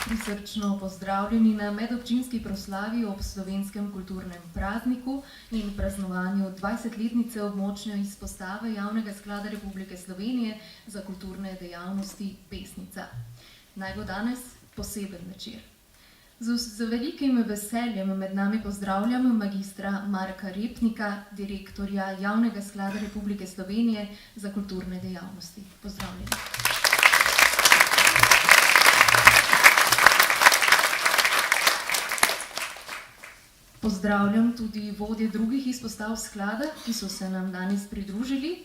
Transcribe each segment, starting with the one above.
Prisrčno pozdravljeni na medobčinski proslavi ob slovenskem kulturnem prazniku in praznovanju 20-letnice območne izpostave Javnega sklada Republike Slovenije za kulturne dejavnosti Pesnica. Naj bo danes poseben večer. Z velikim veseljem med nami pozdravljam magistra Marka Repnika, direktorja Javnega sklada Republike Slovenije za kulturne dejavnosti. Pozdravljeni. Pozdravljam tudi vodje drugih izpostav sklada, ki so se nam danes pridružili.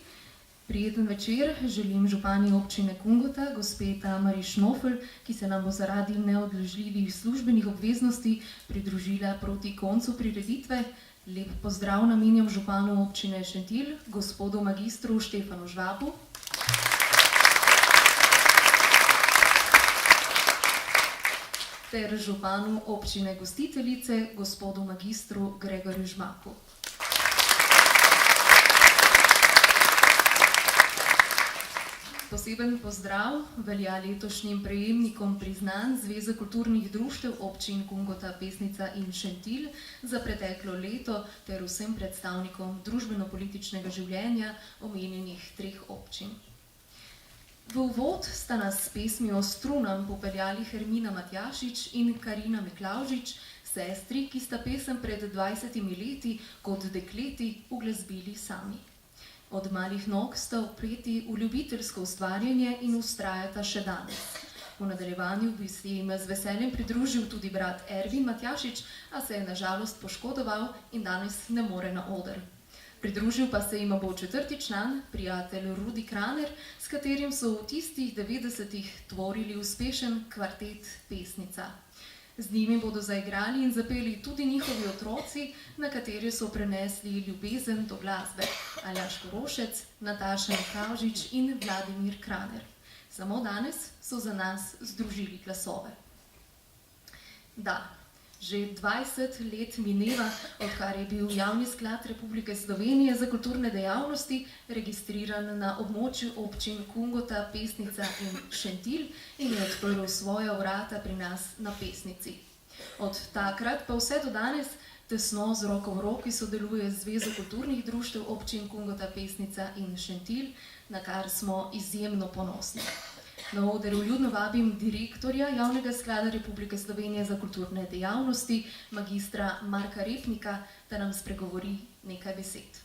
Prijeten večer želim župani občine Kungota, gospe Tamari Šnofel, ki se nam bo zaradi neodložljivih službenih obveznosti pridružila proti koncu prireditve. Lep pozdrav namenjam županu občine Šentilj, gospodu magistru Štefanu Žvabu. Ter županu občine gostiteljice, gospodu magistru Gregorju Žmaku. Poseben pozdrav velja letošnjim prejemnikom priznanj Zveze kulturnih društev občin Kungota, Pesnica in Šentilj za preteklo leto ter vsem predstavnikom družbeno-političnega življenja omenjenih 3 občin. V uvod sta nas s pesmijo Strunam popeljali Hermina Matjašič in Karina Miklavžič, sestri, ki sta pesem pred 20 leti kot dekleti uglasbili sami. Od malih nog sta vpeti v ljubiteljsko ustvarjanje in vztrajata še danes. V nadaljevanju bi se jim z veseljem pridružil tudi brat Ervin Matjašič, a se je na žalost poškodoval in danes ne more na oder. Pridružil pa se jim bo 4. član, prijatelj Rudi Kraner, s katerim so v tistih 90-ih tvorili uspešen kvartet Pesnica. Z njimi bodo zaigrali in zapeli tudi njihovi otroci, na katere so prenesli ljubezen do glasbe, Aljaž Korošec, Nataša Miklavžič in Vladimir Kraner. Samo danes so za nas združili glasove. Da, Že 20 let mineva, odkar je bil Javni sklad Republike Slovenije za kulturne dejavnosti registriran na območju občin Kungota, Pesnica in Šentilj in je odprl svoja vrata pri nas na Pesnici. Od takrat pa vse do danes tesno z roko v roki sodeluje z Zvezo kulturnih društev občin Kungota, Pesnica in Šentilj, na kar smo izjemno ponosni. Na oder vljudno vabim direktorja Javnega sklada Republike Slovenije za kulturne dejavnosti, magistra Marka Repnika, da nam spregovori nekaj besed.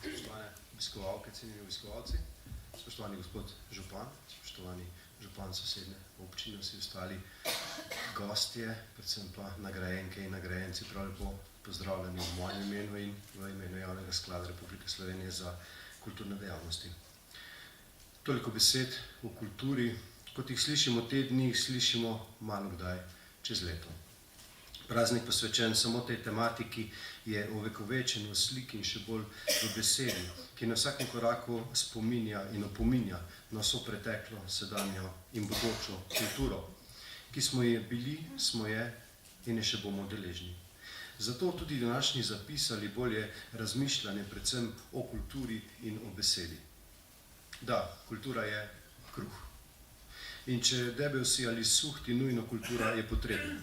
Spoštovane obiskovalke, cenjeni obiskovalci, spoštovani gospod župan, spoštovani župan sosednje občine, vsi ostali gostje, predvsem pa nagrajenke in nagrajenci, prav lepo pozdravljeni v mojem imenu in v imenu Javnega sklada Republike Slovenije za kulturne dejavnosti. Toliko besed o kulturi, kot jih slišimo te dni, slišimo malo kdaj čez leto. Praznik posvečen samo tej tematiki je ovekovečen v sliki in še bolj v besedi, ki na vsakem koraku spominja in opominja na vso preteklo, sedanjo in bodočo kulturo, ki smo je bili, smo je in je še bomo deležni. Zato tudi današnji zapis ali bolje razmišljanje predvsem o kulturi in o besedi. Da, kultura je kruh. In če debel si ali suhti, nujno kultura je potrebna.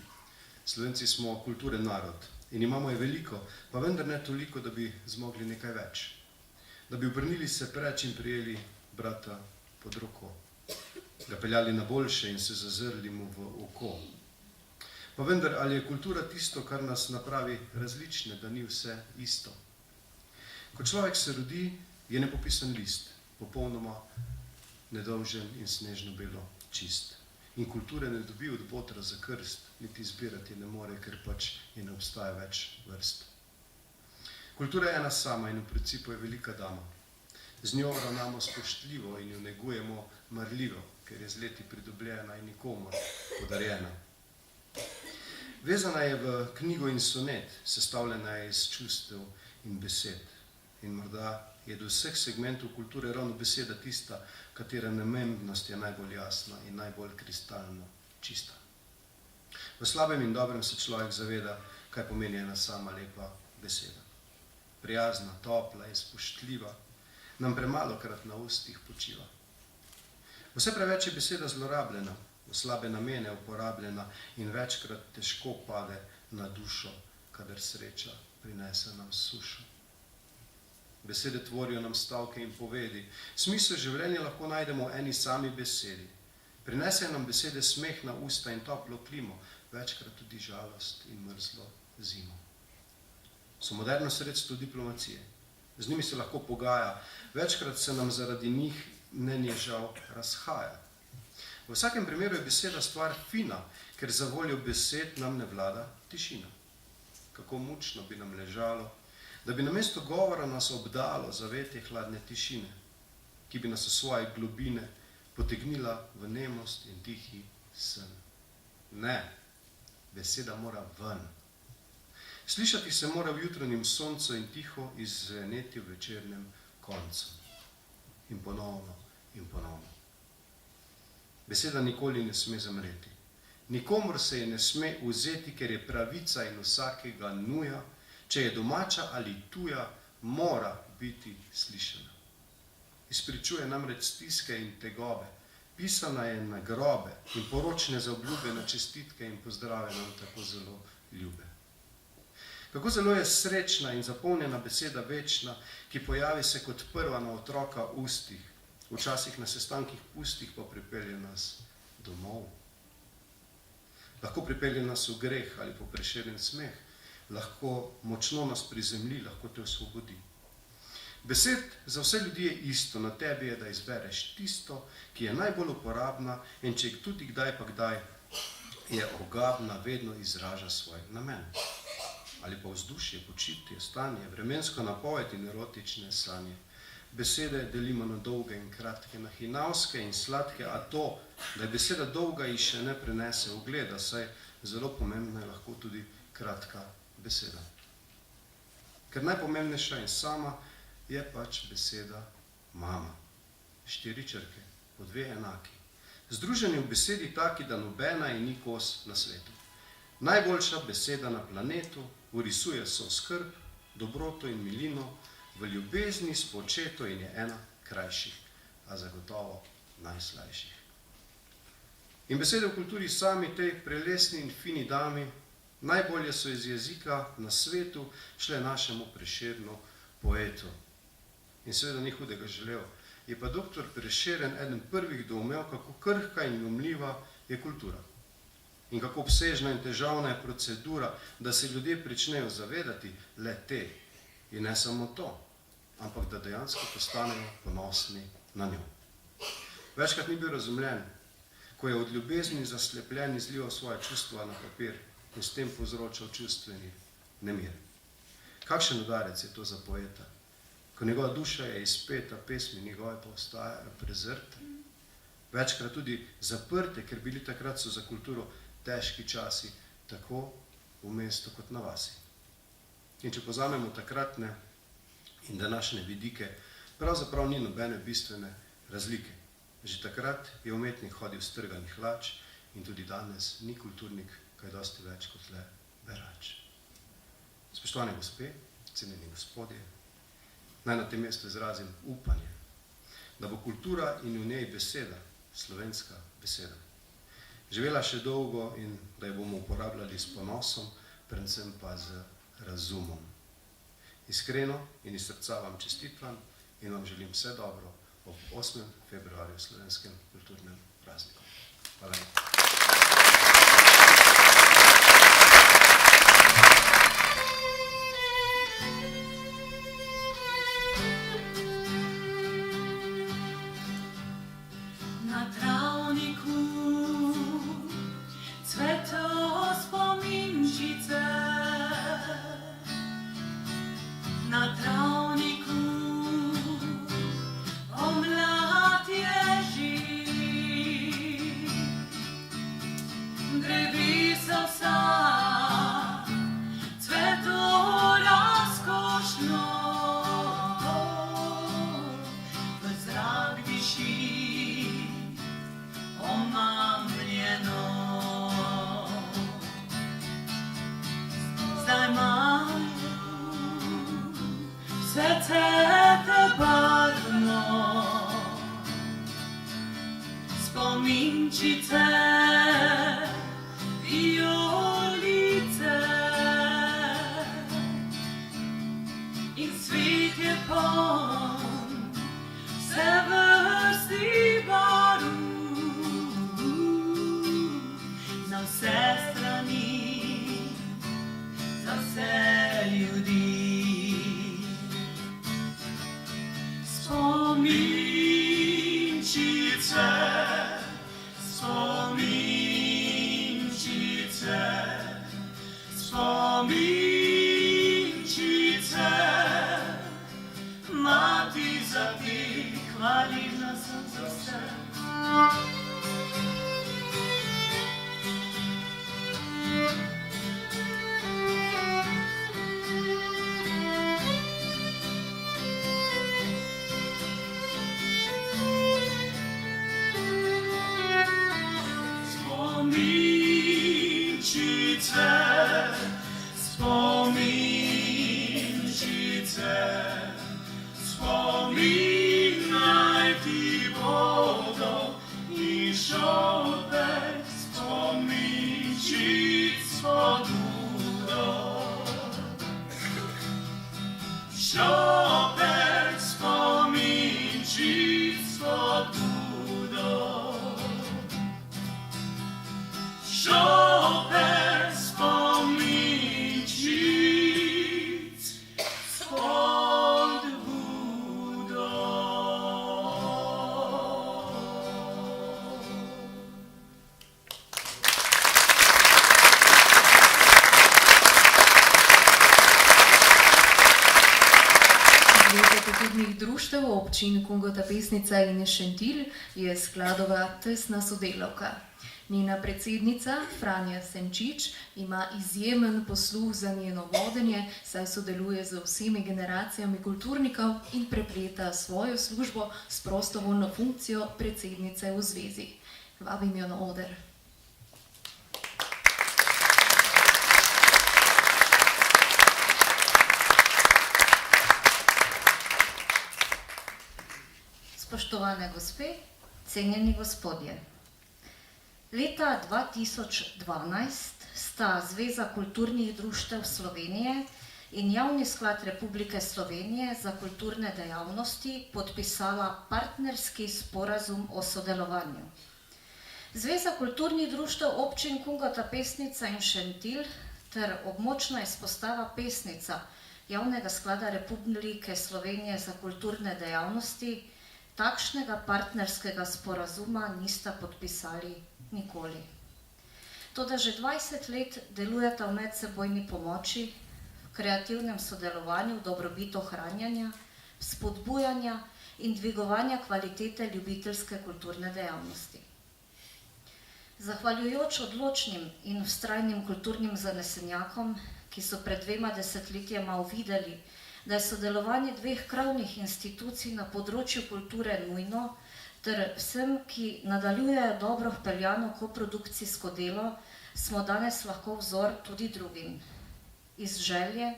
Slovenci smo kulturen narod in imamo je veliko, pa vendar ne toliko, da bi zmogli nekaj več. Da bi obrnili se preč in prijeli brata pod roko, ga peljali na boljše in se zazrli mu v oko. Pa vendar, ali je kultura tisto, kar nas napravi različne, da ni vse isto? Ko človek se rodi, je nepopisan list, popolnoma nedolžen in snežno belo čist. In kulture ne dobi od botra za krst, niti zbirati ne more, ker pač je ne obstaja več vrst. Kultura je ena sama in v principu je velika dama. Z njo ravnamo spoštljivo in jo negujemo marljivo, ker je z leti pridobljena in nikomur podarjena. Vezana je v knjigo in sonet, sestavljena je iz čustev in besed. In morda je do vseh segmentov kulture ravno beseda tista, katera namembnost je najbolj jasna in najbolj kristalno čista. V slabem in dobrem se človek zaveda, kaj pomeni ena sama lepa beseda. Prijazna, topla in spoštljiva, nam premalokrat na ustih počiva. Vse preveč je beseda zlorabljena, v slabe namene uporabljena in večkrat težko pade na dušo, kadar sreča prinese nam sušo. Besede tvorijo nam stavke in povedi. Smisel življenja lahko najdemo v eni sami besedi. Prinesejo nam besede smeh na usta in toplo klimo, večkrat tudi žalost in mrzlo zimo. So moderno sredstvo diplomacije. Z njimi se lahko pogaja, večkrat se nam zaradi njih mnenje žal razhaja. V vsakem primeru je beseda stvar fina, ker za voljo besed nam ne vlada tišina. Kako mučno bi nam ležalo, da bi namesto govora nas obdalo zavetje hladne tišine, ki bi nas v svoje globine potegnila v nemost in tihi sen. Ne, beseda mora ven. Slišati se mora v jutranjem soncu in tiho izzveneti v večernem koncu. In ponovno in ponovno. Beseda nikoli ne sme zamreti. Nikomur se je ne sme vzeti, ker je pravica in vsakega nuja, če je domača ali tuja, mora biti slišana. Izpričuje namreč stiske in tegobe, pisana je na grobe in poročne zaobljube na čestitke in pozdrave nam tako zelo ljube. Kako zelo je srečna in zapolnjena beseda večna, ki pojavi se kot prva na otroka ustih, včasih na sestankih pustih pa pripelje nas domov. Lahko pripelje nas v greh ali po prešeren smeh, lahko močno nas prizemlji, lahko te osvobodi. Besed za vse ljudi je isto, na tebi je, da izbereš tisto, ki je najbolj uporabna in če tudi kdaj pa kdaj je ogabna, vedno izraža svoj namen. Ali pa vzdušje, počutje, stanje, vremensko napoved in erotične sanje. Besede delimo na dolge in kratke, na hinavske in sladke, a to, da je beseda dolga in še ne prenese ugleda, saj zelo pomembna je lahko tudi kratka beseda. Ker najpomembnejša in sama je pač beseda mama. 4 črke, po 2 enaki. Združeni v besedi taki, da nobena in ni kos na svetu. Najboljša beseda na planetu urisuje so skrb, dobroto in milino, v ljubezni spočeto in je ena krajših, a zagotovo najslajših. In besede v kulturi sami tej prelesni in fini dami najbolje so iz jezika na svetu šle našemu Prešernu poetu. In seveda ni hudega želel. Je pa doktor Prešeren eden prvih doumel, kako krhka in lomljiva je kultura. In kako obsežna in težavna je procedura, da se ljudje pričnejo zavedati le te. In ne samo to, ampak da dejansko postanejo ponosni na njo. Večkrat ni bil razumljen, ko je od ljubezni zaslepljen izlival svoje čustva na papir in s tem povzročal čustveni nemir. Kakšen udarec je to za poeta, ko njegova duša je izpeta, pesmi njegove pa ostajajo prezrte, večkrat tudi zaprte, ker bili takrat so za kulturo težki časi, tako v mestu kot na vasi. In če pozamemo takratne in današnje vidike, pravzaprav ni nobene bistvene razlike. Že takrat je umetnik hodil strganih hlač in tudi danes ni kulturnik kaj dosti več kot le berač. Spoštovane gospe, cenjeni gospodje, naj na tem mestu izrazim upanje, da bo kultura in v njej beseda, slovenska beseda, živela še dolgo in da jo bomo uporabljali s ponosom, predvsem pa z razumom. Iskreno in iz srca vam čestitvam in vam želim vse dobro ob 8. februarju slovenskem kulturnem prazniku. Hvala. Na travniku cveto spominčice, na travniku omlad ježi, drevesa vsa cveto razkošno, v zrak diši omamljeno. Zdaj imajo vse cvete barvno, spominčice, vijolice, in svet je poln vse vrsti barv, na vse strani, za vse ljudi. Spominčice, spominčice, spominčice, mati za ti, hvaležna sem za vse. Spominčice, spominjaj ti bodo in šopek spominčic podudo. Šopek spominčic podudo. Šopek spominčic spodbudo. Zveza kulturnih društev občin Kungota Pesnica in Šentilj je skladova tesna sodelavka. Njena predsednica, Franja Senčič, ima izjemen posluh za njeno vodenje, saj sodeluje z vsemi generacijami kulturnikov in prepleta svojo službo s prostovoljno funkcijo predsednice v zvezi. Vabim jo na oder. Spoštovane gospe, cenjeni gospodje. Leta 2012 sta Zveza kulturnih društev Slovenije in Javni sklad Republike Slovenije za kulturne dejavnosti podpisala partnerski sporazum o sodelovanju. Zveza kulturnih društev občin Kungota, Pesnica in Šentilj ter območna izpostava Pesnica Javnega sklada Republike Slovenije za kulturne dejavnosti takšnega partnerskega sporazuma nista podpisali nikoli. Toda že 20 let delujeta v medsebojni pomoči, v kreativnem sodelovanju, v dobrobit ohranjanja, spodbujanja in dvigovanja kvalitete ljubiteljske kulturne dejavnosti. Zahvaljujoč odločnim in vztrajnim kulturnim zanesenjakom, ki so pred 2 desetletjema uvideli, da je sodelovanje dveh krovnih institucij na področju kulture nujno, ter vsem, ki nadaljujejo dobro vpeljano koprodukcijsko delo, smo danes lahko vzor tudi drugim. Iz želje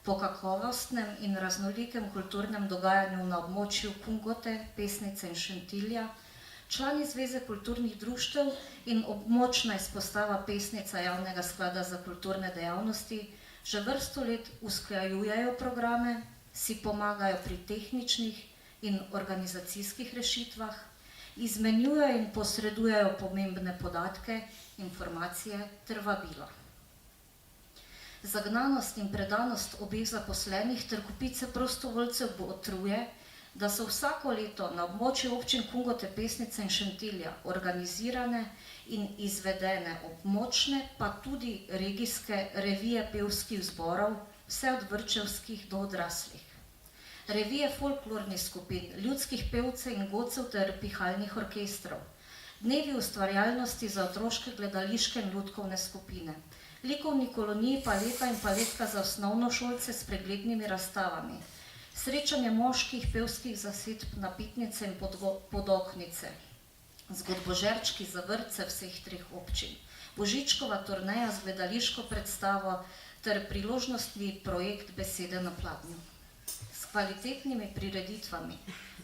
po kakovostnem in raznolikem kulturnem dogajanju na območju Kungote, Pesnice in Šentilja, člani Zveze kulturnih društev in območna izpostava Pesnica Javnega sklada za kulturne dejavnosti že vrsto let usklajujejo programe, si pomagajo pri tehničnih in organizacijskih rešitvah, izmenjujejo in posredujejo pomembne podatke, informacije ter vabila. Zagnanost in predanost obeh zaposlenih ter kupice prostovoljcev botruje, da so vsako leto na območju občin Kungote, Pesnice in Šentilja organizirane in izvedene območne, pa tudi regijske revije pevskih zborov, vse od vrtčevskih do odraslih. Revije folklornih skupin, ljudskih pevcev in godcev ter pihalnih orkestrov, dnevi ustvarjalnosti za otroške gledališke in lutkovne skupine, likovni koloniji paleta in paletka za osnovnošolce s preglednimi razstavami, srečanje moških pevskih zasedb napitnice in podoknice, zgodbožerčki za vrtce vseh 3 občin, božičkova turneja z gledališko predstavo ter priložnostni projekt Besede na pladnju. S kvalitetnimi prireditvami,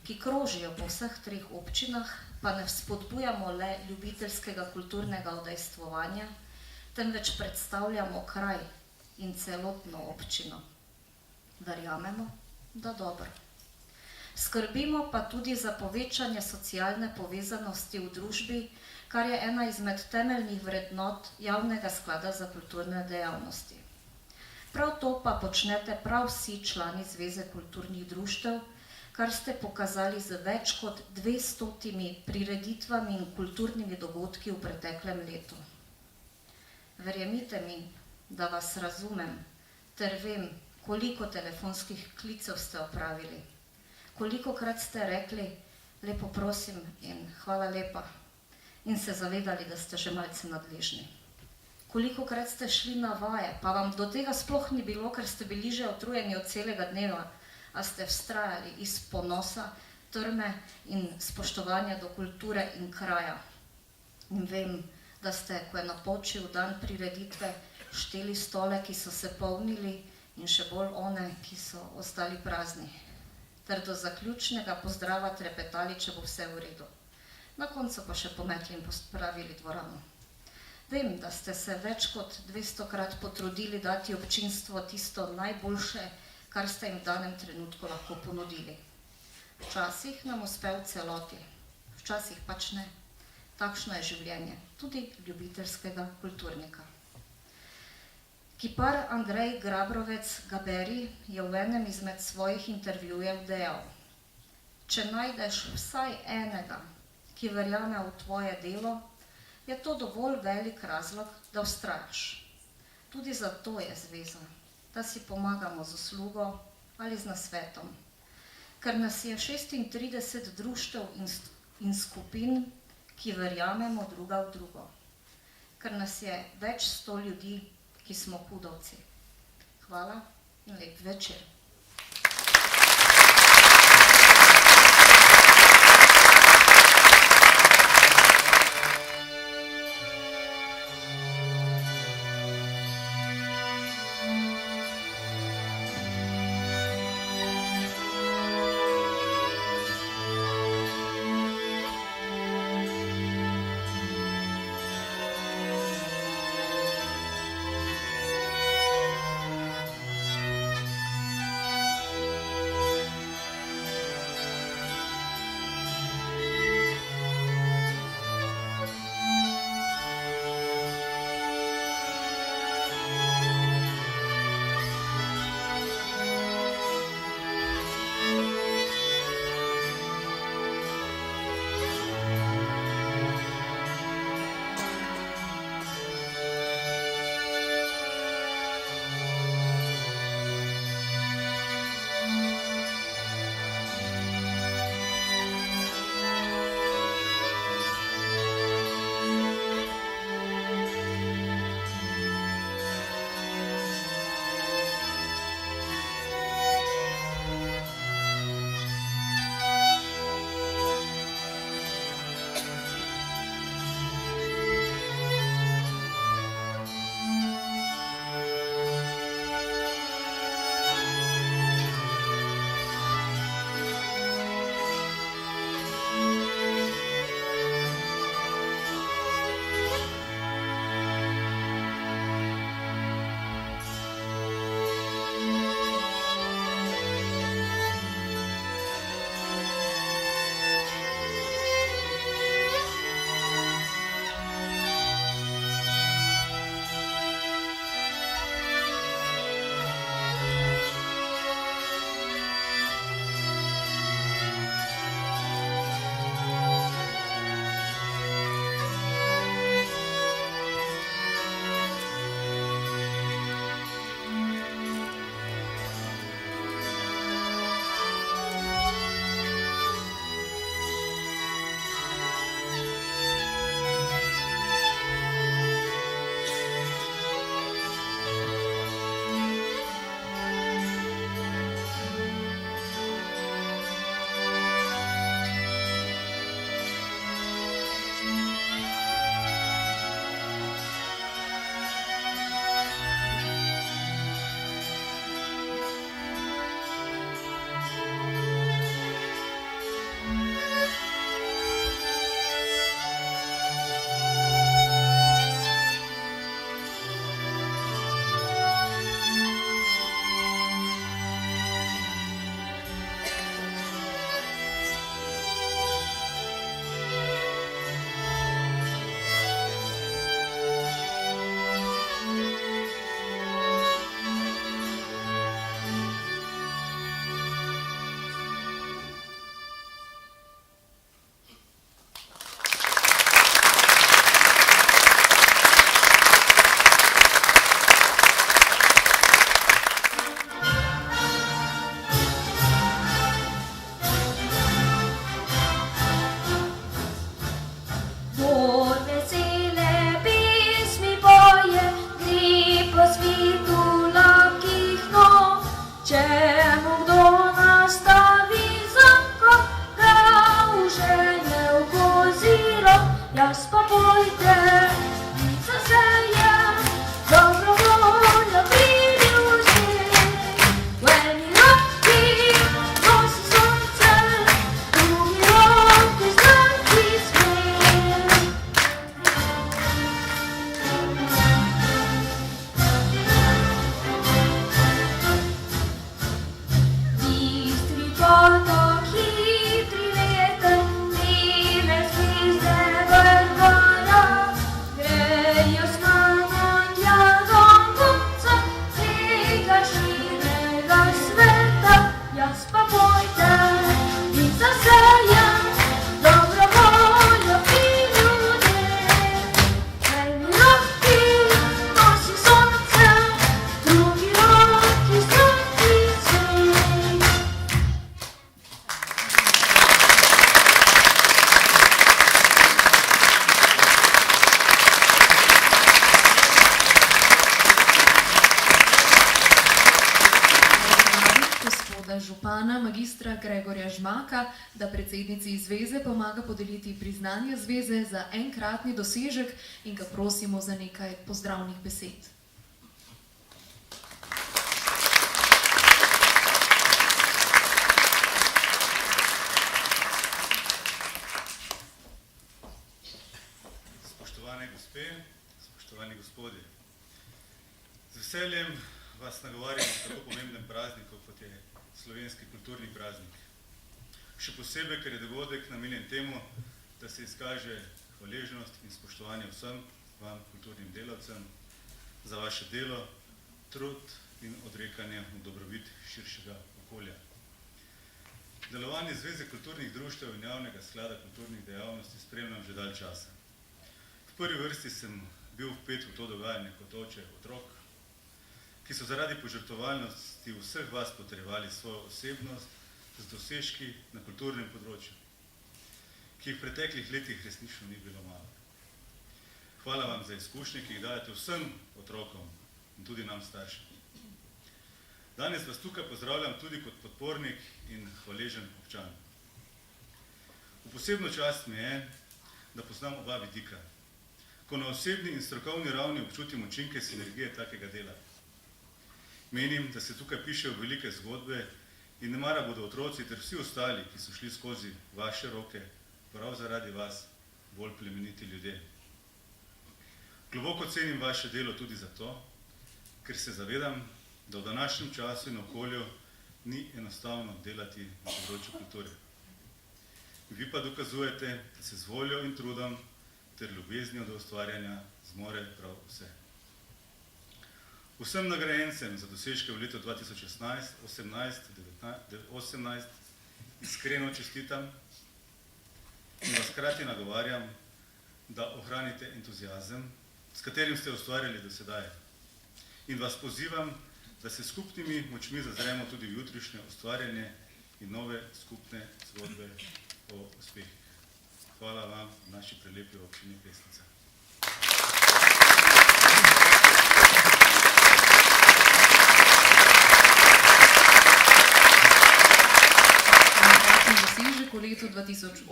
ki krožijo po vseh 3 občinah, pa ne spodbujamo le ljubiteljskega kulturnega udejstvovanja, temveč predstavljamo kraj in celotno občino. Verjamemo, da dobro. Skrbimo pa tudi za povečanje socialne povezanosti v družbi, kar je ena izmed temeljnih vrednot Javnega sklada za kulturne dejavnosti. Prav to pa počnete prav vsi člani Zveze kulturnih društev, kar ste pokazali z več kot 200 prireditvami in kulturnimi dogodki v preteklem letu. Verjemite mi, da vas razumem, ter vem, koliko telefonskih klicev ste opravili, kolikokrat ste rekli, lepo prosim in hvala lepa, in se zavedali, da ste že malce nadležni. Kolikokrat ste šli na vaje, pa vam do tega sploh ni bilo, ker ste bili že utrujeni od celega dneva, a ste vztrajali iz ponosa, trme in spoštovanja do kulture in kraja. In vem, da ste, ko je napočil dan prireditve, šteli stole, ki so se polnili, in še bolj one, ki so ostali prazni, ter do zaključnega pozdrava trepetali, če bo vse v redu. Na koncu pa še pometli in pospravili dvorano. Vem, da ste se več kot 200-krat potrudili dati občinstvo tisto najboljše, kar ste jim v danem trenutku lahko ponudili. Včasih nam uspe v celoti, včasih pač ne. Takšno je življenje, tudi ljubiteljskega kulturnika. Kipar Andrej Grabrovec-Gaberi je v enem izmed svojih intervjujev dejal: če najdeš vsaj enega, ki verjame v tvoje delo, je to dovolj velik razlog, da vztrajaš. Tudi zato je zveza, da si pomagamo z uslugo ali z nasvetom, ker nas je 36 društev in skupin, ki verjamemo druga v drugo. ker nas je več 100 ljudi, ki smo hudovci. Hvala in lep večer. Hitri veter, mile zvizde vrva. župana magistra Gregorja Žmaka, da predsednici zveze pomaga podeliti priznanje zveze za enkratni dosežek in ga prosimo za nekaj pozdravnih besed. Spoštovane gospe, spoštovani gospodje, z veseljem vas nagovarjam na tako pomembnem prazniku, kot je slovenski kulturni praznik. Še posebej, ker je dogodek namenjen temu, da se izkaže hvaležnost in spoštovanje vsem vam, kulturnim delavcem, za vaše delo, trud in odrekanje v dobrobit širšega okolja. Delovanje Zveze kulturnih društev in Javnega sklada kulturnih dejavnosti spremljam že dalj časa. V prvi vrsti sem bil vpet v to dogajanje kot oče otrok, ki so zaradi požrtvovalnosti vseh vas potrebovali svojo osebnost z dosežki na kulturnem področju, ki jih v preteklih letih resnično ni bilo malo. Hvala vam za izkušnje, ki jih dajete vsem otrokom in tudi nam staršem. Danes vas tukaj pozdravljam tudi kot podpornik in hvaležen občan. V posebno čast mi je, da poznam oba vidika, ko na osebni in strokovni ravni občutim učinke sinergije takega dela. Menim, da se tukaj pišejo velike zgodbe in nemara bodo otroci ter vsi ostali, ki so šli skozi vaše roke, prav zaradi vas, bolj plemeniti ljudje. Globoko cenim vaše delo tudi zato, ker se zavedam, da v današnjem času in okolju ni enostavno delati na področju kulture. Vi pa dokazujete, da se z voljo in trudom ter ljubeznijo do ustvarjanja zmore prav vse. Vsem nagrajencem za dosežke v letu 2016, 2018 iskreno čestitam in vas hkrati nagovarjam, da ohranite entuziazem, s katerim ste ustvarjali do sedaj. In vas pozivam, da se skupnimi močmi zazremo tudi v jutrišnje ustvarjanje in nove skupne zgodbe o uspehih. Hvala vam v naši prelepi občini Pesnica. Dosežek v letu 2018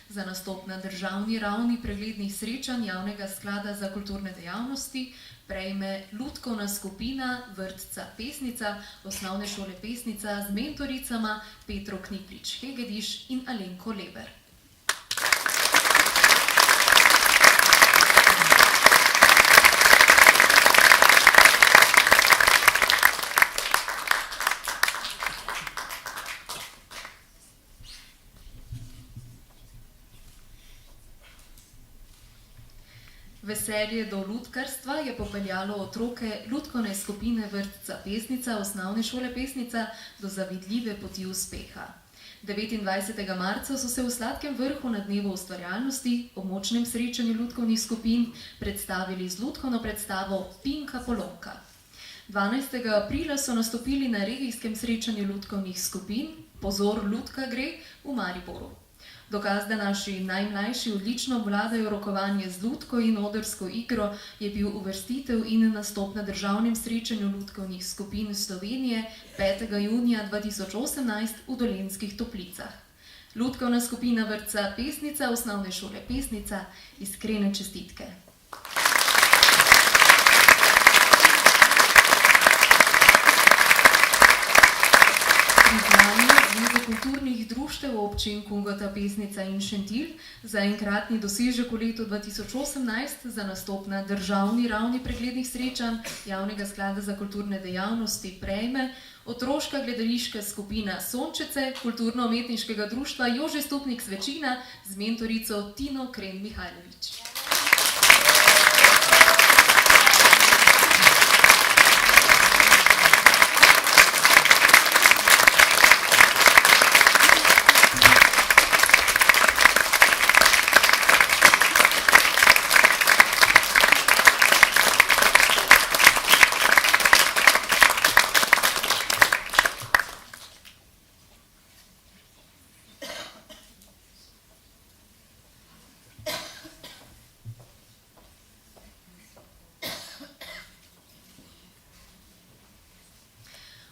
za nastop na državni ravni preglednih srečanj Javnega sklada za kulturne dejavnosti prejme lutkovna skupina vrtca Pesnica, osnovne šole Pesnica z mentoricama Petro Kniplič-Hegediš in Alenko Leber. Veselje do lutkarstva je popeljalo otroke lutkovne skupine vrtca Pesnica, osnovne šole Pesnica, do zavidljive poti uspeha. 29. marca so se v Sladkem vrhu na dnevu ustvarjalnosti, ob močnem srečanju lutkovnih skupin, predstavili z lutkovno predstavo Pinka Polonka. 12. aprila so nastopili na regijskem srečanju lutkovnih skupin Pozor, lutka gre v Mariboru. Dokaz, da naši najmlajši odlično obvladajo rokovanje z lutko in odrsko igro, je bil uvrstitev in nastop na državnem srečanju lutkovnih skupin Slovenije 5. junija 2018 v Dolenjskih Toplicah. Lutkovna skupina vrtca Pesnica, osnovne šole Pesnica, iskrene čestitke. Priznanje Zveze kulturnih društev občin Kungota, Pesnica in Šentilj za enkratni dosežek v letu 2018 za nastop na državni ravni preglednih srečanj Javnega sklada za kulturne dejavnosti prejme otroška gledališka skupina Sončece kulturno-umetniškega društva Jože Stupnik Svečina z mentorico Tino Kren-Mihajlović.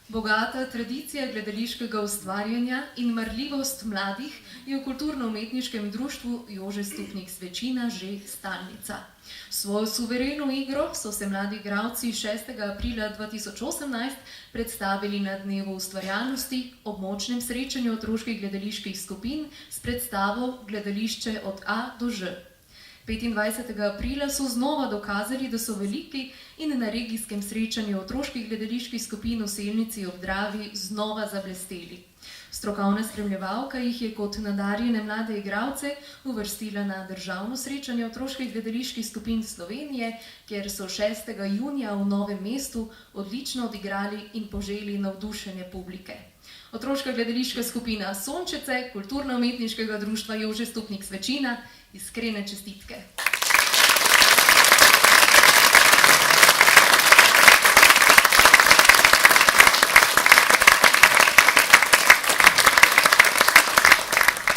Bogata tradicija gledališkega ustvarjanja in marljivost mladih je v kulturno-umetniškem društvu Jože Stupnik Svečina že stalnica. Svojo suvereno igro so se mladi igralci 6. aprila 2018 predstavili na Dnevu ustvarjalnosti ob močnem srečanju otroških gledaliških skupin s predstavo Gledališče od A do Ž. 25. aprila so znova dokazali, da so veliki in na regijskem srečanju otroških gledaliških skupin v Selnici ob Dravi znova zablesteli. Strokovna spremljevalka jih je kot nadarjene mlade igralce uvrstila na državno srečanje otroških gledaliških skupin Slovenije, kjer so 6. junija v Novem mestu odlično odigrali in poželi navdušenje publike. Otroška gledališka skupina Sončece kulturno-umetniškega društva Jože Stupnik Svečina, iskrene čestitke.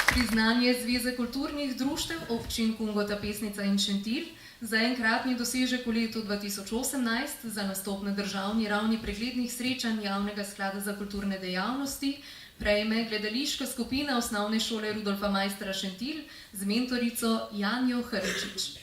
Priznanje Zveze kulturnih društev občin Kungota, Pesnica in Šentilj za enkratni dosežek v letu 2018 za nastop na državni ravni preglednih srečanj Javnega sklada za kulturne dejavnosti prejme gledališka skupina Osnovne šole Rudolfa Maistra Šentilj z mentorico Janjo Hrčič.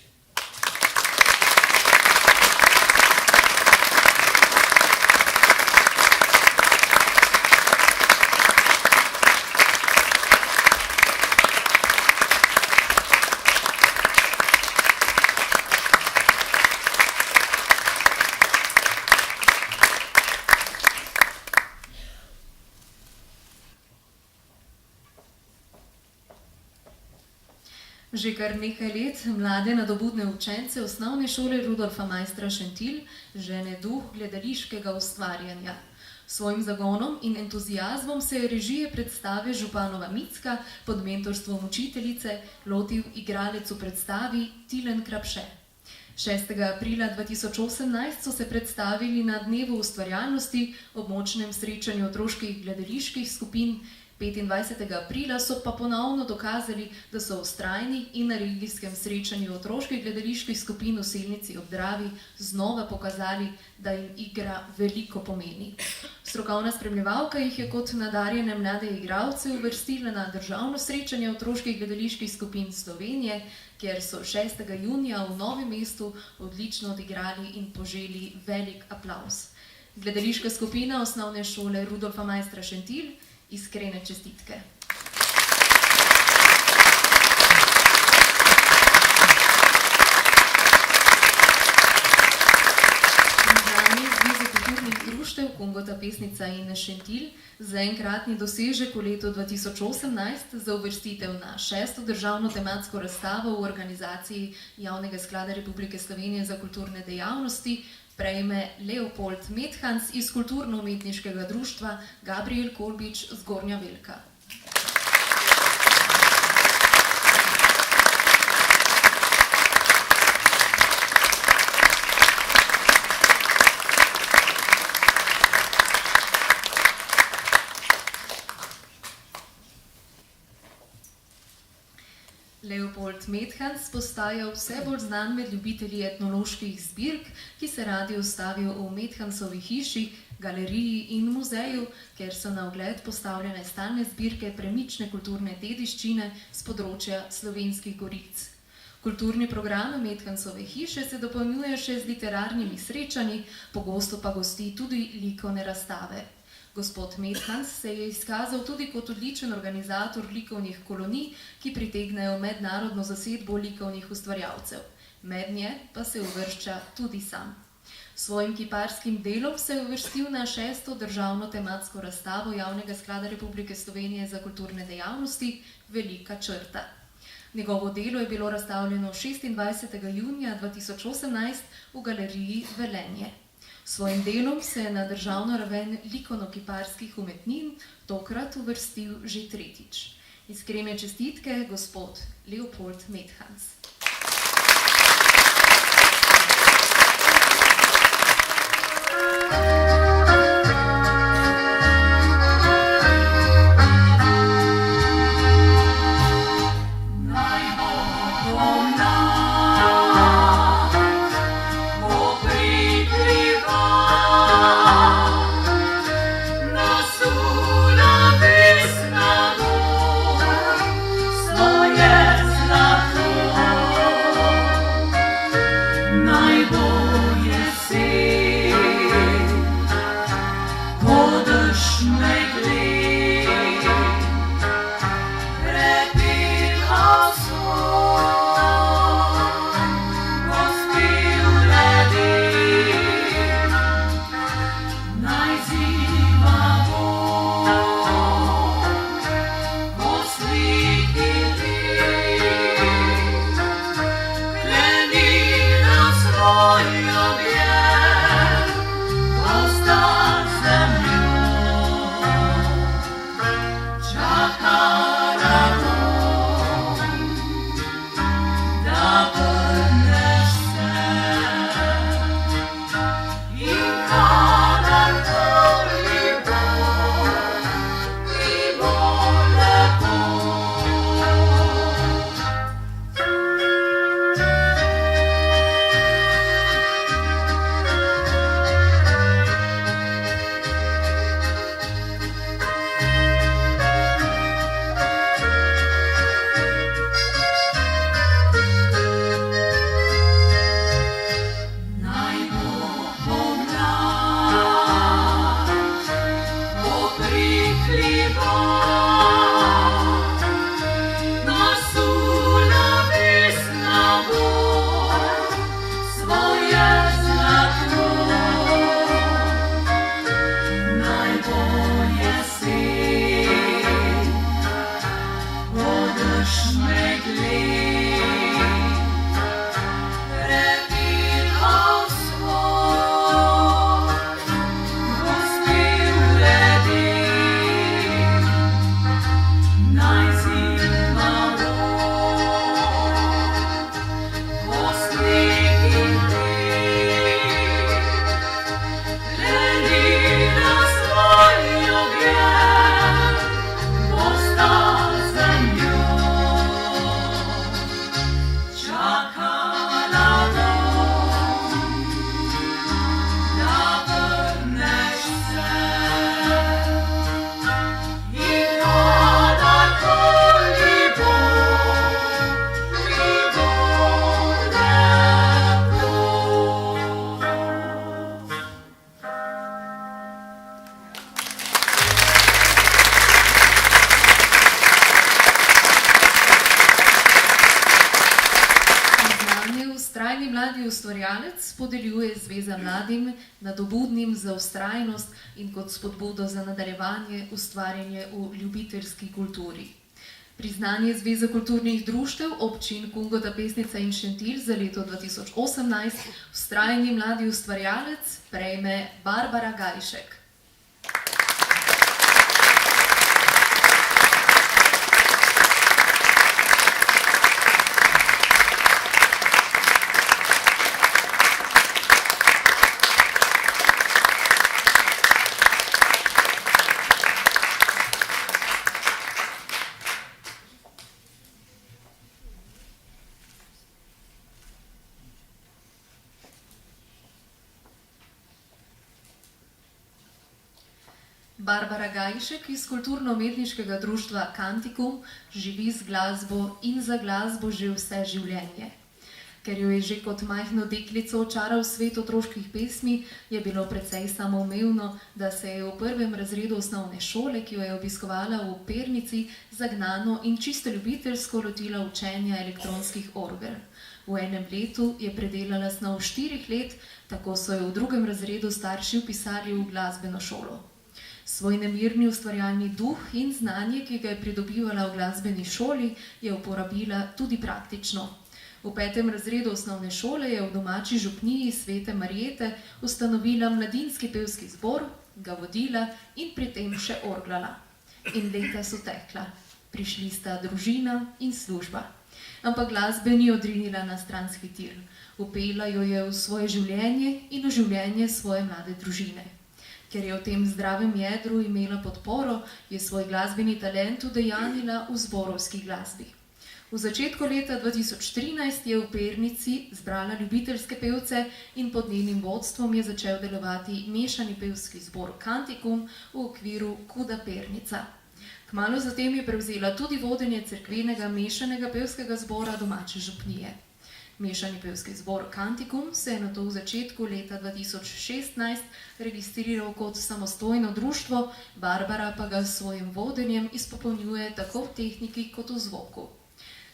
Že kar nekaj let mlade nadobudne učence Osnovne šole Rudolfa Maistra Šentilj žene duh gledališkega ustvarjanja. Svojim zagonom in entuziazmom se je režije predstave Županova Micka pod mentorstvom učiteljice lotil igralec v predstavi Tilen Krapše. 6. aprila 2018 so se predstavili na Dnevu ustvarjalnosti ob močnem srečanju otroških gledaliških skupin. 25. aprila so pa ponovno dokazali, da so vztrajni in na regijskem srečanju otroških gledaliških skupin v Selnici ob Dravi znova pokazali, da jim igra veliko pomeni. Strokovna spremljevalka jih je kot nadarjene mlade igralce uvrstila na državno srečanje otroških gledaliških skupin Slovenije, kjer so 6. junija v Novem mestu odlično odigrali in poželi velik aplavz. Gledališka skupina Osnovne šole Rudolfa Maistra Šentilj, iskrene čestitke. Priznanje Zveze kulturnih društev Kungota, Pesnica in Šentilj za enkratni dosežek v letu 2018 za uvrstitev na 6. državno tematsko razstavo v organizaciji Javnega sklada Republike Slovenije za kulturne dejavnosti prejme Leopold Methans iz kulturno-umetniškega društva Gabriel Kolbič Zgornja Velka. Leopold Methans postaja vse bolj znan med ljubitelji etnoloških zbirk, ki se radi ustavijo v Methansovi hiši, galeriji in muzeju, kjer so na ogled postavljene stalne zbirke premične kulturne dediščine s področja Slovenskih goric. Kulturni program Methansove hiše se dopolnjuje še z literarnimi srečanji, pogosto pa gosti tudi likovne razstave. Gospod Methans se je izkazal tudi kot odličen organizator likovnih kolonij, ki pritegnejo mednarodno zasedbo likovnih ustvarjalcev. Mednje pa se uvršča tudi sam. Svojim kiparskim delom se je uvrstil na 6. državno tematsko razstavo Javnega sklada Republike Slovenije za kulturne dejavnosti Velika črta. Njegovo delo je bilo razstavljeno 26. junija 2018 v galeriji Velenje. Svojim delom se je na državno raven likovno-kiparskih umetnin tokrat uvrstil že tretjič. Iskrene čestitke, gospod Leopold Methans. Vztrajni mladi ustvarjalec podeljuje Zveza mladim nadobudnim za vztrajnost in kot spodbudo za nadaljevanje ustvarjanje v ljubiteljski kulturi. Priznanje Zveze kulturnih društev občin Kungota, Pesnica in Šentilj za leto 2018 Vztrajni mladi ustvarjalec prejme Barbara Gajšek. Barbara Gajšek iz kulturno-umetniškega društva Kantikum živi z glasbo in za glasbo že vse življenje. Ker jo je že kot majhno deklico očaral svet otroških pesmi, je bilo precej samoumevno, da se je v prvem razredu osnovne šole, ki jo je obiskovala v Pernici, zagnano in čisto ljubiteljsko lotila učenja elektronskih orgel. V enem letu je predelala snov 4 let, tako so jo v drugem razredu starši vpisali v glasbeno šolo. Svoj nemirni ustvarjalni duh in znanje, ki ga je pridobivala v glasbeni šoli, je uporabila tudi praktično. V 5. razredu osnovne šole je v domači župniji Svete Marjete ustanovila mladinski pevski zbor, ga vodila in pri tem še orglala. In leta so tekla. Prišli sta družina in služba. Ampak glasbe ni odrinila na stranski tir. Upela jo je v svoje življenje in v življenje svoje mlade družine. Ker je v tem zdravem jedru imela podporo, je svoj glasbeni talent udejanila v zborovski glasbi. V začetku leta 2013 je v Pernici zbrala ljubiteljske pevce in pod njenim vodstvom je začel delovati mešani pevski zbor Kantikum v okviru Kuda Pernica. Kmalu zatem je prevzela tudi vodenje cerkvenega mešanega pevskega zbora domače župnije. Mešani pevski zbor Kantikum se je nato v začetku leta 2016 registriral kot samostojno društvo, Barbara pa ga s svojim vodenjem izpopolnjuje tako v tehniki kot v zvoku.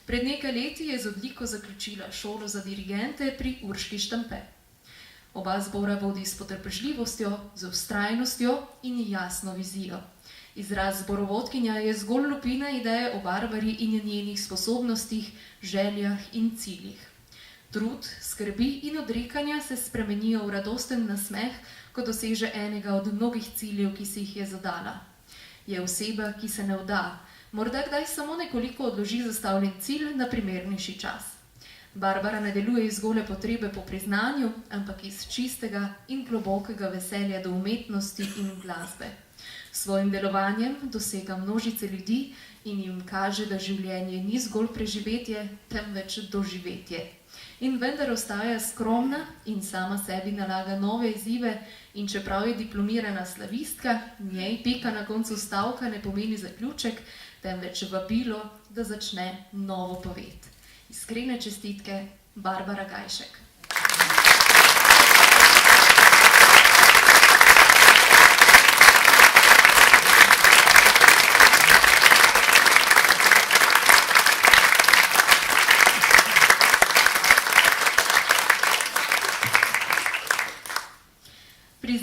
Pred nekaj leti je z odliko zaključila šolo za dirigente pri Urški Štampe. Oba zbora vodi s potrpežljivostjo, z vztrajnostjo in jasno vizijo. Izraz zborovodkinja je zgolj lupina ideje o Barbari in njenih sposobnostih, željah in ciljih. Trud, skrbi in odrekanja se spremenijo v radosten nasmeh, ko doseže enega od mnogih ciljev, ki si jih je zadala. Je oseba, ki se ne vda, morda kdaj samo nekoliko odloži zastavljen cilj na primernejši čas. Barbara ne deluje iz gole potrebe po priznanju, ampak iz čistega in globokega veselja do umetnosti in glasbe. S svojim delovanjem dosega množice ljudi in jim kaže, da življenje ni zgolj preživetje, temveč doživetje. In vendar ostaja skromna in sama sebi nalaga nove izzive in čeprav je diplomirana slavistka, njej pika na koncu stavka ne pomeni zaključek, temveč vabilo, da začne novo poved. Iskrene čestitke, Barbara Gajšek.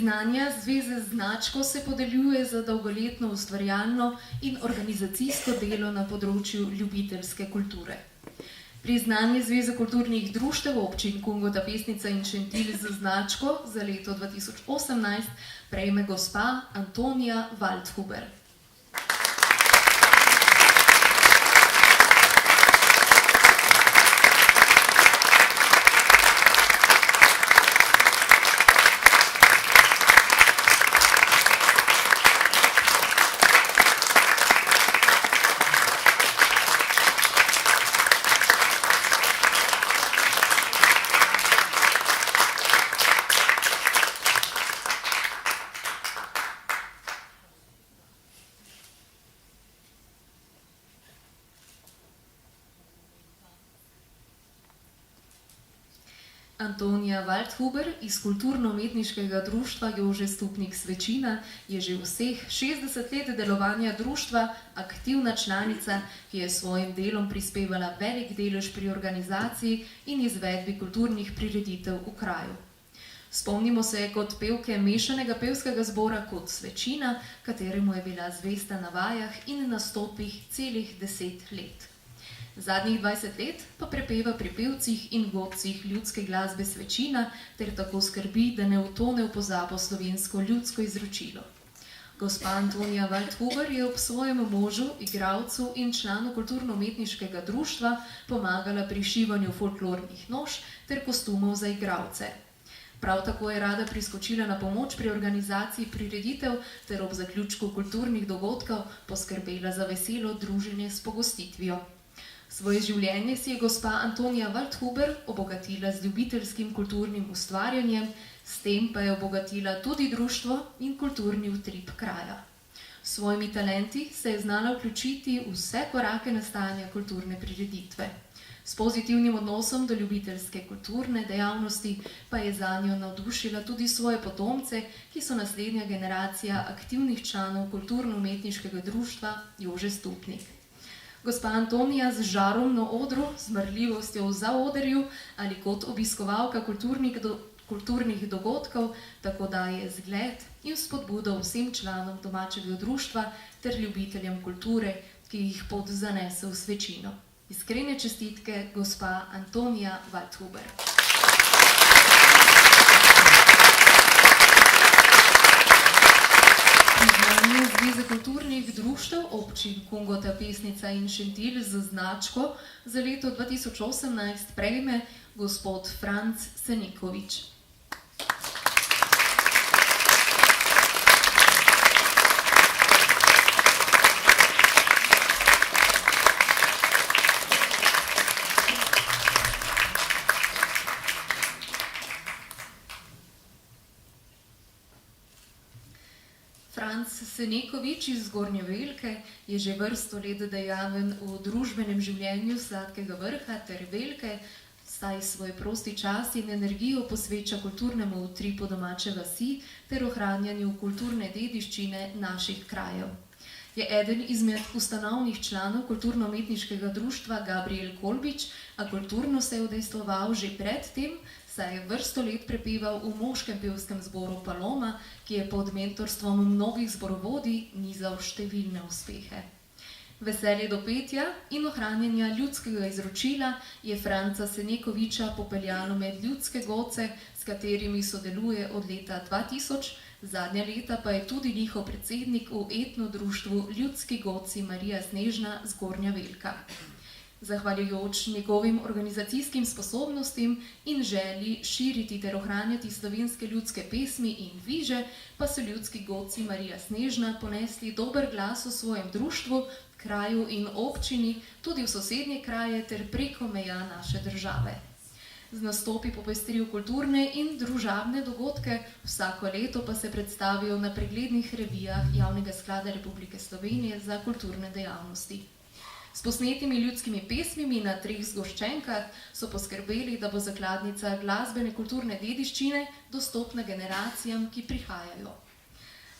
priznanja Zveze Značko se podeljuje za dolgoletno ustvarjalno in organizacijsko delo na področju ljubiteljske kulture. Priznanje Zveze kulturnih društev občin Kungota, Pesnica in Šentilj z značko za leto 2018 prejme gospa Antonija Waldhuber. Antonija Waldhuber iz Kulturno-umetniškega društva Jože Stupnik Svečina je že vseh 60 let delovanja društva aktivna članica, ki je s svojim delom prispevala velik delež pri organizaciji in izvedbi kulturnih prireditev v kraju. Spomnimo se kot pevke mešanega pevskega zbora Kot Svečina, kateremu je bila zvesta na vajah in nastopih celih 10 let. Zadnjih 20 let pa prepeva pri pevcih in godcih ljudske glasbe Svečina ter tako skrbi, da ne utone v pozabo slovensko ljudsko izročilo. Gospa Antonija Waldhuber je ob svojem možu, igralcu in članu Kulturno-umetniškega društva pomagala pri šivanju folklornih noš ter kostumov za igralce. Prav tako je rada priskočila na pomoč pri organizaciji prireditev ter ob zaključku kulturnih dogodkov poskrbela za veselo druženje s pogostitvijo. Svoje življenje si je gospa Antonija Waldhuber obogatila z ljubiteljskim kulturnim ustvarjanjem, s tem pa je obogatila tudi društvo in kulturni utrip kraja. S svojimi talenti se je znala vključiti v vse korake nastajanja kulturne prireditve. S pozitivnim odnosom do ljubiteljske kulturne dejavnosti pa je zanjo navdušila tudi svoje potomce, ki so naslednja generacija aktivnih članov Kulturno-umetniškega društva Jože Stupnik. Gospa Antonija z žarom na odru, zmrljivostjo v zaodrju ali kot obiskovalka kulturnih dogodkov tako daje zgled in spodbudo vsem članom domačega društva ter ljubiteljem kulture, ki jih pot zanese v Svečino. Iskrene čestitke, gospa Antonija Waldhuber. Priznanje Zveze kulturnih društev občin Kungota, Pesnica in Šentilj z značko za leto 2018 prejme gospod Franc Senekovič. Franc Senekovič iz Zgornje Velke je že vrsto let dejaven v družbenem življenju Sladkega Vrha ter Velke, saj svoj prosti čas in energijo posveča kulturnemu utripu domače vasi ter ohranjanju kulturne dediščine naših krajev. Je eden izmed ustanovnih članov Kulturno-umetniškega društva Gabriel Kolbič, a kulturno se je udejstvoval že pred tem, saj je vrsto let prepeval v moškem pevskem zboru Paloma, ki je pod mentorstvom mnogih zborovodij nizal številne uspehe. Veselje do petja in ohranjanja ljudskega izročila je Franca Senekoviča popeljalo med ljudske godce, s katerimi sodeluje od leta 2000, zadnja leta pa je tudi njihov predsednik v etnodruštvu Ljudski godci Marija Snežna Zgornja Velka. Zahvaljujoč njegovim organizacijskim sposobnostim in želji širiti ter ohranjati slovenske ljudske pesmi in viže, pa so Ljudski godci Marija Snežna ponesli dober glas v svojem društvu, kraju in občini, tudi v sosednje kraje ter preko meja naše države. Z nastopi popestrijo kulturne in družabne dogodke, vsako leto pa se predstavijo na preglednih revijah Javnega sklada Republike Slovenije za kulturne dejavnosti. S posnetimi ljudskimi pesmimi na 3 zgoščenkah so poskrbeli, da bo zakladnica glasbene kulturne dediščine dostopna generacijam, ki prihajajo.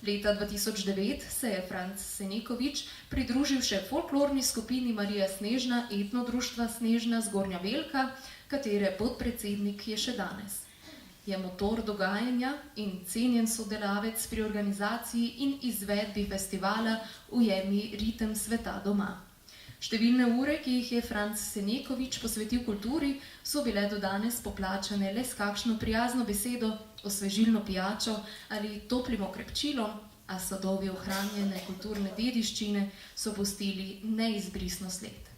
Leta 2009 se je Franc Senekovič pridružil še folklorni skupini Marija Snežna etnodruštva Snežna Zgornja Velka, katere podpredsednik je še danes. Je motor dogajanja in cenjen sodelavec pri organizaciji in izvedbi festivala Ujemi ritem sveta doma. Številne ure, ki jih je Franc Senekovič posvetil kulturi, so bile do danes poplačane le s kakšno prijazno besedo, osvežilno pijačo ali toplim okrepčilom, a sadovi ohranjene kulturne dediščine so pustili neizbrisno sled.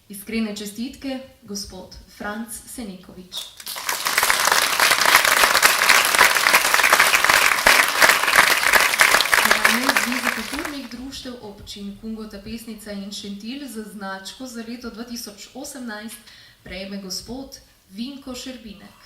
Iskrene čestitke, gospod Franc Senekovič. Zveza kulturnih društev občin Kungota, Pesnica in Šentilj za značko za leto 2018 prejme gospod Vinko Šerbinek.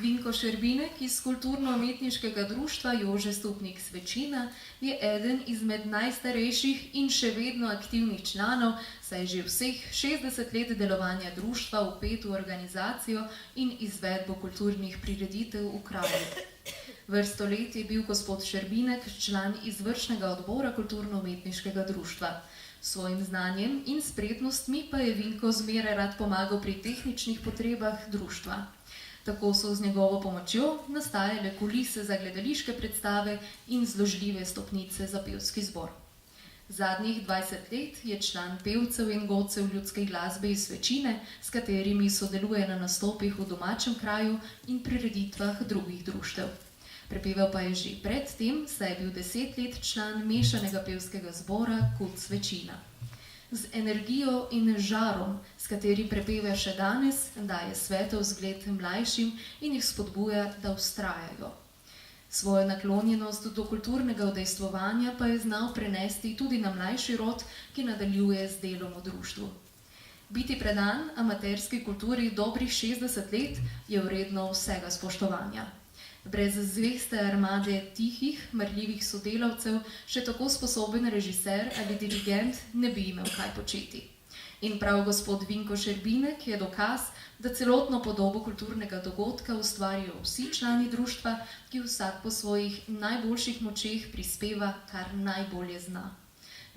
Vinko Šerbinek iz Kulturno-umetniškega društva Jože Stupnik Svečina je eden izmed najstarejših in še vedno aktivnih članov, saj je že vseh 60 let delovanja društva vpet v organizacijo in izvedbo kulturnih prireditev v kraju. Vrsto let je bil gospod Šerbinek član izvršnega odbora Kulturno-umetniškega društva. S svojim znanjem in spretnostmi pa je Vinko zmeraj rad pomagal pri tehničnih potrebah društva. Tako so z njegovo pomočjo nastajale kulise za gledališke predstave in zložljive stopnice za pevski zbor. Zadnjih 20 let je član pevcev in godcev ljudske glasbe iz Svečine, s katerimi sodeluje na nastopih v domačem kraju in prireditvah drugih društev. Prepeval pa je že pred tem, saj je bil 10 let član mešanega pevskega zbora Kud Svečina. Z energijo in žarom, s katerim prepeva še danes, daje svetov zgled mlajšim in jih spodbuja, da vztrajajo. Svojo naklonjenost do kulturnega udejstvovanja pa je znal prenesti tudi na mlajši rod, ki nadaljuje z delom v društvu. Biti predan amaterski kulturi dobrih 60 let je vredno vsega spoštovanja. Brez zveste armade tihih, marljivih sodelavcev še tako sposoben režiser ali dirigent ne bi imel kaj početi. In prav gospod Vinko Šerbinek je dokaz, da celotno podobo kulturnega dogodka ustvarijo vsi člani društva, ki vsak po svojih najboljših močeh prispeva, kar najbolje zna.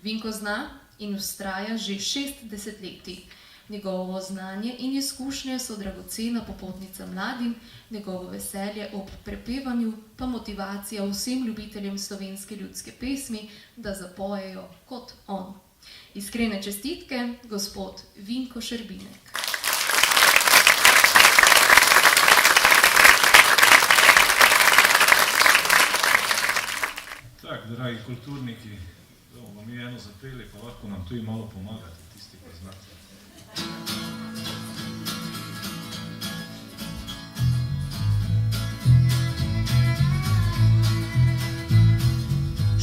Vinko zna in vztraja že 60 leti. Njegovo znanje in izkušnje so dragocena popotnica mladim, njegovo veselje ob prepevanju pa motivacija vsem ljubiteljem slovenske ljudske pesmi, da zapojejo kot on. Iskrene čestitke, gospod Vinko Šerbinek. Tak, dragi kulturniki, bomo mi eno zapeli, pa lahko nam tudi malo pomagate, tisti, ki znate.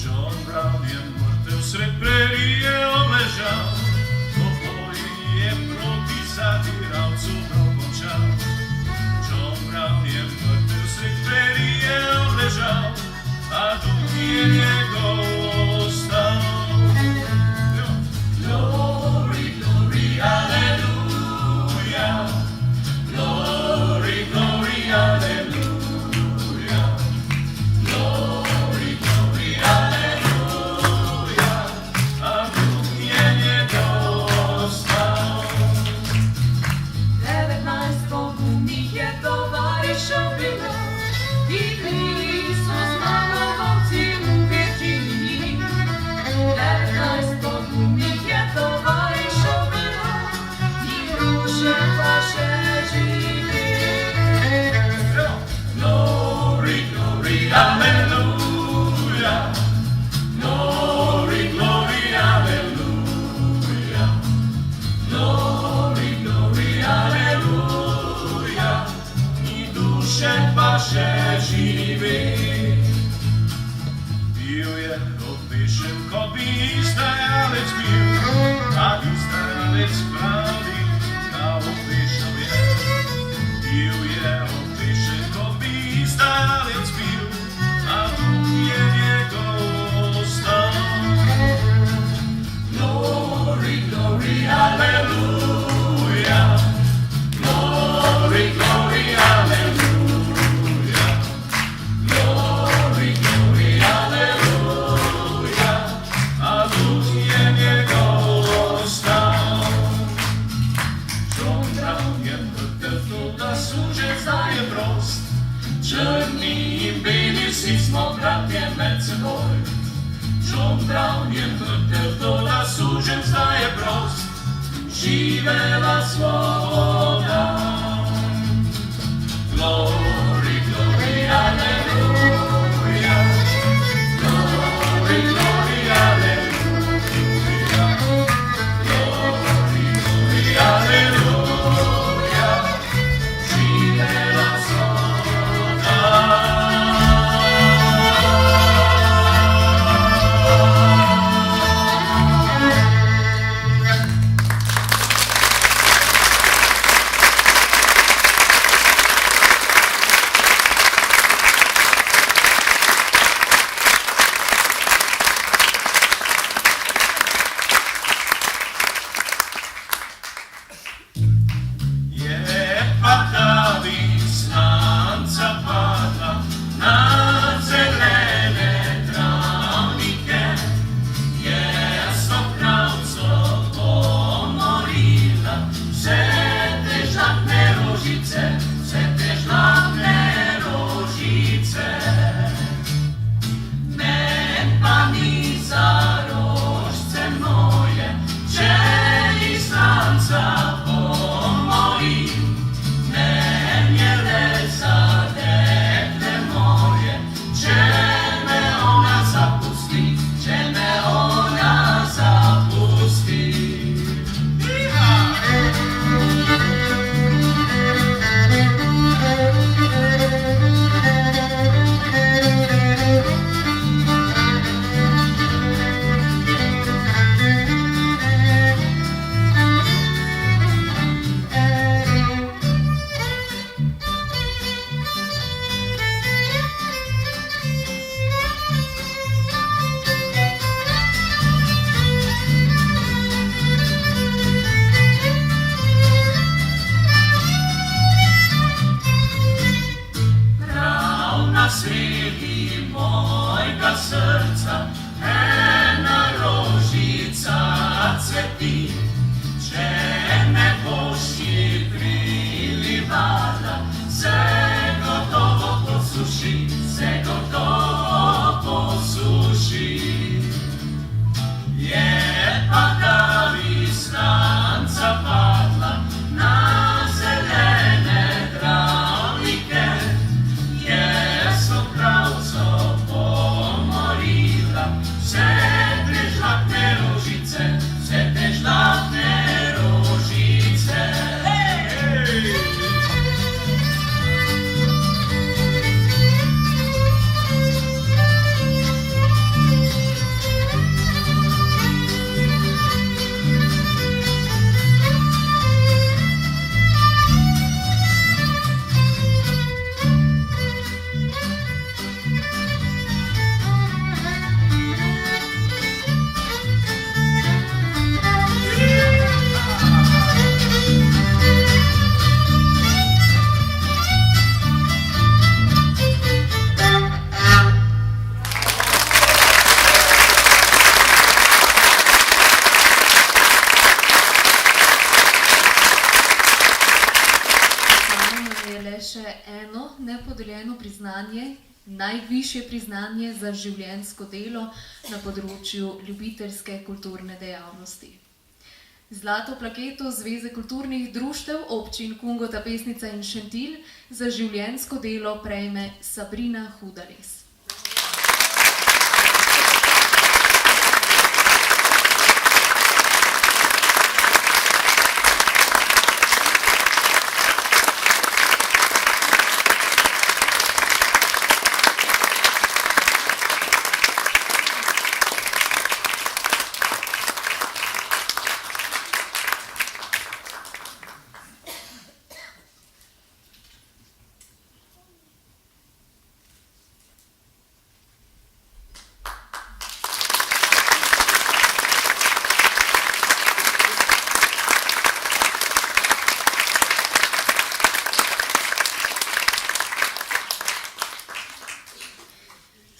John Brown je mrtev sred prerije obležal, po boji je proti zatiralcu končal. John Brown je mrtev sred prerije obležal, a duh je njegov ostal. Glory, glory, hallelujah. Glory, glory, hallelujah. Glory, glory, hallelujah. A duh je njegov ostal. 19 pogumnih je tovarišev bilo, i bili so zmagovalci v večini. 19 pogumnih je tovarišev bilo, i duše pa še živi. Glory, glory, hallelujah. Glory, glory, hallelujah. Glory, glory, hallelujah. I duše pa še živi. Bil je opešen, ko bi izdajalec bil, a izdajalec pravi, da opešal je. Bil je opešen, ko bi izdajalec bil, a duh je njegov ostal. Glory, glory, hallelujah. Glory, glory, živela svoboda. Glory, glory, aleluja. Glory, glory, aleluja. Glory, glory, aleluja. Živela svoboda. Je padavi snanca padla na zelene travnike, je sokravco pomorila vse te žlatne rožice, vse te žlatne rožice. Men pa ni za rožce moje, če jih snanca pomori. Men je le za dekle moje, če me ona zapusti, če me ona zapusti. Prav na sredi mojega srca ena rožica cveti. Če me boš ti prilivala, se gotovo posuši, se gotovo posuši. Je padavi snanca padla na zelene travnike, je sokravco pomorila vse te žlatne rožice, vse te žlatne rožice. Je le še eno nepodeljeno priznanje, najvišje priznanje za življenjsko delo na področju ljubiteljske kulturne dejavnosti. Zlato plaketo Zveze kulturnih društev občin Kungota, Pesnica in Šentilj za življenjsko delo prejme Sabrina Hudales.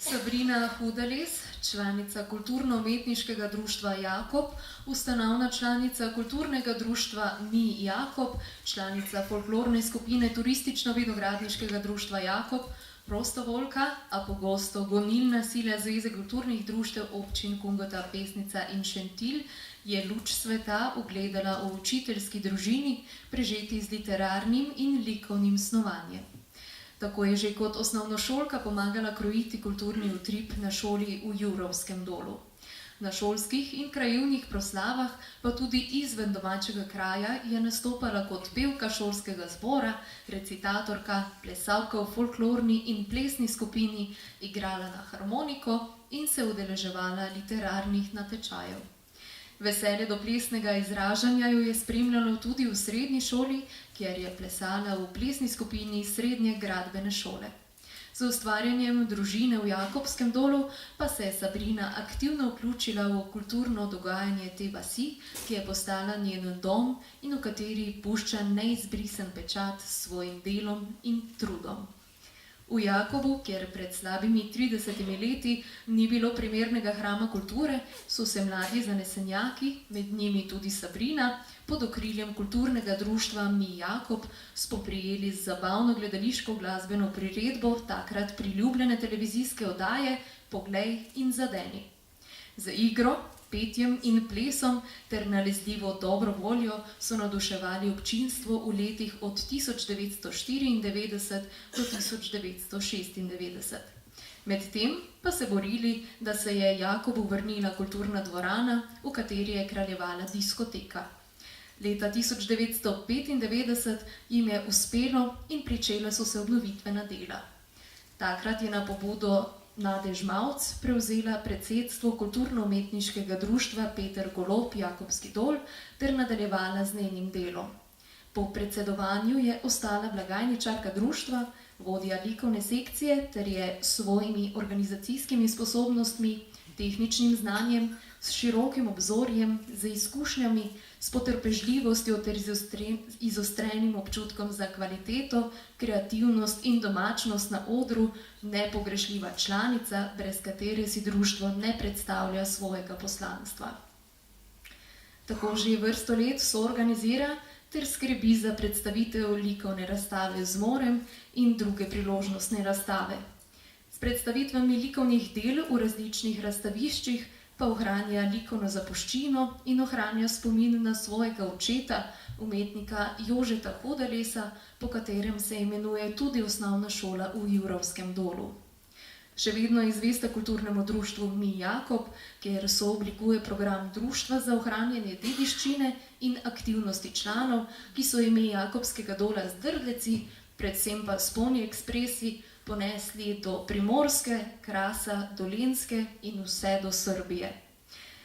Sabrina Hudales, članica Kulturno-umetniškega društva Jakob, ustanovna članica Kulturnega društva Mi Jakob, članica folklorne skupine Turistično-vinogradniškega društva Jakob, prostovoljka, a pogosto gonilna sila Zveze kulturnih društev občin Kungota, Pesnica in Šentilj, je luč sveta ugledala v učiteljski družini, prežeti z literarnim in likovnim snovanjem. Tako je že kot osnovnošolka pomagala krojiti kulturni utrip na šoli v Jurovskem Dolu. Na šolskih in krajevnih proslavah, pa tudi izven domačega kraja, je nastopala kot pevka šolskega zbora, recitatorka, plesalka v folklorni in plesni skupini, igrala na harmoniko in se udeleževala literarnih natečajev. Veselje do plesnega izražanja jo je spremljalo tudi v srednji šoli, kjer je plesala v plesni skupini srednje gradbene šole. Z ustvarjanjem družine v Jakobskem Dolu pa se je Sabrina aktivno vključila v kulturno dogajanje te vasi, ki je postala njen dom in v kateri pušča neizbrisen pečat s svojim delom in trudom. V Jakobu, kjer pred slabimi 30 leti ni bilo primernega hrama kulture, so se mladi zanesenjaki, med njimi tudi Sabrina, pod okriljem kulturnega društva Mi Jakob spoprijeli z zabavno gledališko glasbeno priredbo takrat priljubljene televizijske oddaje Poglej in zadeni. Z igro, petjem in plesom ter nalezljivo dobro voljo so navduševali občinstvo v letih od 1994 do 1996. Medtem pa se borili, da se je Jakobu vrnila kulturna dvorana, v kateri je kraljevala diskoteka. Leta 1995 jim je uspelo in pričela so se obnovitvena dela. Takrat je na pobudo Nade Žmavc prevzela predsedstvo kulturno-umetniškega društva Peter Golob Jakobski Dol ter nadaljevala z njenim delom. Po predsedovanju je ostala blagajničarka društva, vodja likovne sekcije ter je s svojimi organizacijskimi sposobnostmi, tehničnim znanjem, s širokim obzorjem, z izkušnjami, s potrpežljivostjo ter izostrenim občutkom za kvaliteto, kreativnost in domačnost na odru nepogrešljiva članica, brez katere si društvo ne predstavlja svojega poslanstva. Tako že vrsto let soorganizira ter skrbi za predstavitev likovne razstave z morem in druge priložnostne razstave. S predstavitvami likovnih del v različnih razstaviščih pa ohranja likovno zapuščino in ohranja spomin na svojega očeta, umetnika Jožeta Hodalesa, po katerem se imenuje tudi osnovna šola v Jurovskem Dolu. Še vedno je zvesta kulturnemu društvu Mi Jakob, kjer sooblikuje program društva za ohranjanje dediščine in aktivnosti članov, ki so ime Jakobskega Dola z Drdleci, predvsem pa s Pony Expressi, ponesli do Primorske, Krasa, Dolenjske in vse do Srbije.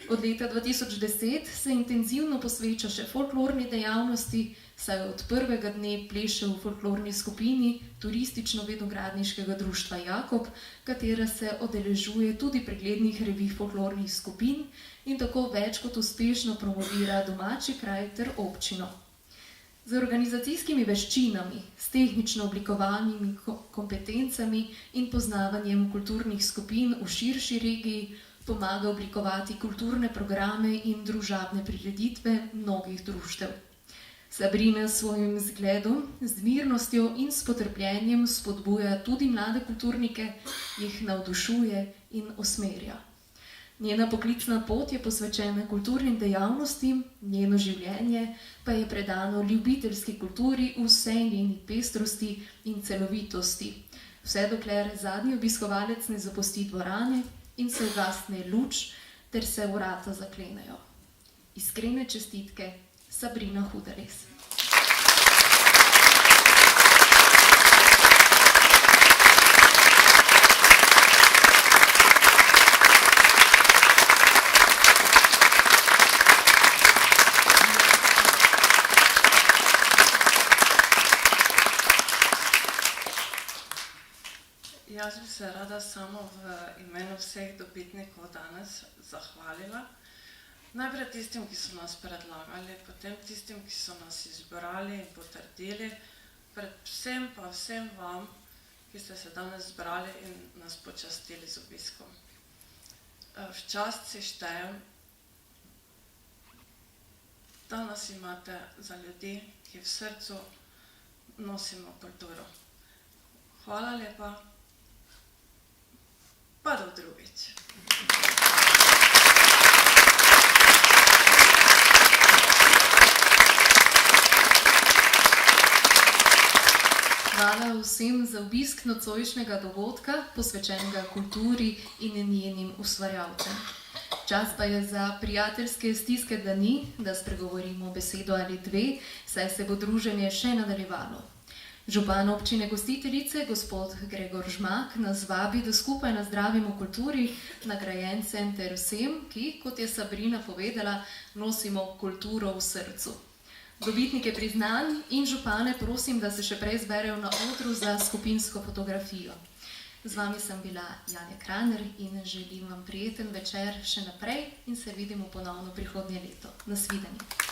Od leta 2010 se intenzivno posveča še folklorni dejavnosti, saj od prvega dne pleše v folklorni skupini Turistično-vinogradniškega društva Jakob, katera se udeležuje tudi preglednih revij folklornih skupin in tako več kot uspešno promovira domači kraj ter občino. Z organizacijskimi veščinami, s tehnično oblikovanimi kompetencami in poznavanjem kulturnih skupin v širši regiji pomaga oblikovati kulturne programe in družabne prireditve mnogih društev. Sabrina s svojim zgledom, z mirnostjo in s potrpljenjem spodbuja tudi mlade kulturnike, jih navdušuje in usmerja. Njena poklicna pot je posvečena kulturnim dejavnostim, njeno življenje pa je predano ljubiteljski kulturi v vsej njeni pestrosti in celovitosti. Vse dokler zadnji obiskovalec ne zapusti dvorane in se ugasne luč ter se vrata zaklenejo. Iskrene čestitke, Sabrina Hudales. Jaz bi se rada samo v imenu vseh dobitnikov danes zahvalila. Najprej tistim, ki so nas predlagali, potem tistim, ki so nas izbrali in potrdili, predvsem pa vsem vam, ki ste se danes zbrali in nas počastili z obiskom. V čast si štejem, da nas imate za ljudi, ki v srcu nosimo kulturo. Hvala lepa. Pa do drugič. hvala vsem za obisk nocojšnjega dogodka, posvečenega kulturi in njenim ustvarjalcem. Čas pa je za prijateljske stiske dlani, da spregovorimo besedo ali dve, saj se bo druženje še nadaljevalo. Župan občine gostiteljice, gospod Gregor Žmak, nas vabi, da skupaj nazdravimo kulturi, nagrajencem ter vsem, ki, kot je Sabrina povedala, nosimo kulturo v srcu. Dobitnike priznanj in župane prosim, da se še prej zberejo na odru za skupinsko fotografijo. Z vami sem bila Janja Kraner in želim vam prijeten večer še naprej in se vidimo ponovno prihodnje leto. Nasvidenje.